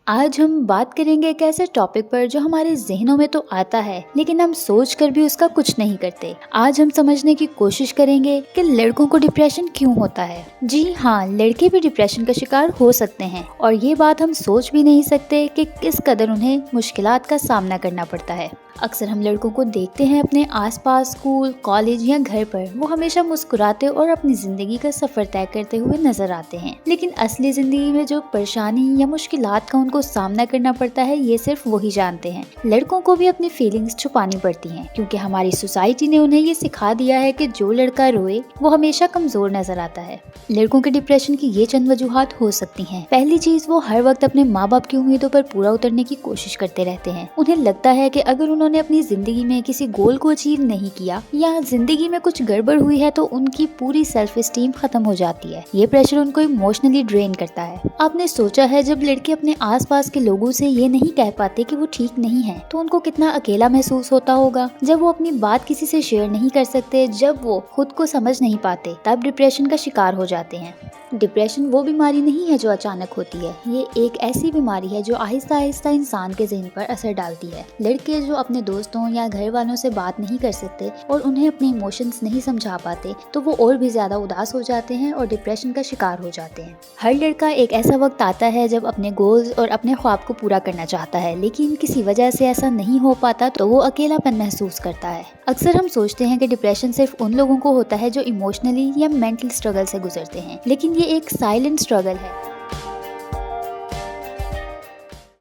آج ہم بات کریں گے ایک ایسے ٹاپک پر جو ہمارے ذہنوں میں تو آتا ہے لیکن ہم سوچ کر بھی اس کا کچھ نہیں کرتے۔ آج ہم سمجھنے کی کوشش کریں گے کہ لڑکوں کو ڈپریشن کیوں ہوتا ہے۔ جی ہاں، لڑکے بھی ڈپریشن کا شکار ہو سکتے ہیں، اور یہ بات ہم سوچ بھی نہیں سکتے کہ کس قدر انہیں مشکلات کا سامنا کرنا پڑتا ہے۔ اکثر ہم لڑکوں کو دیکھتے ہیں اپنے آس پاس، اسکول، کالج یا گھر پر، وہ ہمیشہ مسکراتے اور اپنی زندگی کا سفر طے کرتے ہوئے نظر آتے ہیں، لیکن اصلی زندگی میں جو پریشانی یا مشکلات کا ان کو سامنا کرنا پڑتا ہے یہ صرف وہی جانتے ہیں۔ لڑکوں کو بھی اپنی فیلنگز چھپانی پڑتی ہیں، کیونکہ ہماری سوسائٹی نے انہیں یہ سکھا دیا ہے کہ جو لڑکا روئے وہ ہمیشہ کمزور نظر آتا ہے۔ لڑکوں کے ڈپریشن کی یہ چند وجوہات ہو سکتی ہیں۔ پہلی چیز، وہ ہر وقت اپنے ماں باپ کی امیدوں پر پورا اترنے کی کوشش کرتے رہتے ہیں۔ انہیں لگتا ہے کہ اگر انہوں نے اپنی زندگی میں کسی گول کو اچیو نہیں کیا یا زندگی میں کچھ گڑبڑ ہوئی ہے تو ان کی پوری سیلف اسٹیم ختم ہو جاتی ہے۔ یہ پریشر ان کو ایموشنلی ڈرین کرتا ہے۔ آپ نے سوچا ہے جب لڑکے اپنے آس پاس کے لوگوں سے یہ نہیں کہہ پاتے کہ وہ ٹھیک نہیں ہے تو ان کو کتنا اکیلا محسوس ہوتا ہوگا؟ جب وہ اپنی بات کسی سے شیئر نہیں کر سکتے، جب وہ خود کو سمجھ نہیں پاتے، تب ڈپریشن کا شکار ہو جاتے ہیں۔ ڈپریشن وہ بیماری نہیں ہے جو اچانک ہوتی ہے، یہ ایک ایسی بیماری ہے جو آہستہ آہستہ انسان کے ذہن پر اثر ڈالتی ہے۔ لڑکے جو اپنے دوستوں یا گھر والوں سے بات نہیں کر سکتے اور انہیں اپنے ایموشنز نہیں سمجھا پاتے تو وہ اور بھی زیادہ اداس ہو جاتے ہیں اور ڈپریشن کا شکار ہو جاتے ہیں۔ ہر لڑکا ایک ایسا وقت آتا ہے جب اپنے گولز اور اپنے خواب کو پورا کرنا چاہتا ہے، لیکن کسی وجہ سے ایسا نہیں ہو پاتا تو وہ اکیلا پن محسوس کرتا ہے۔ اکثر ہم سوچتے ہیں کہ ڈپریشن صرف ان لوگوں کو ہوتا ہے جو ایموشنلی یا مینٹل اسٹرگل سے گزرتے ہیں، لیکن یہ ایک سائلنٹ اسٹرگل ہے۔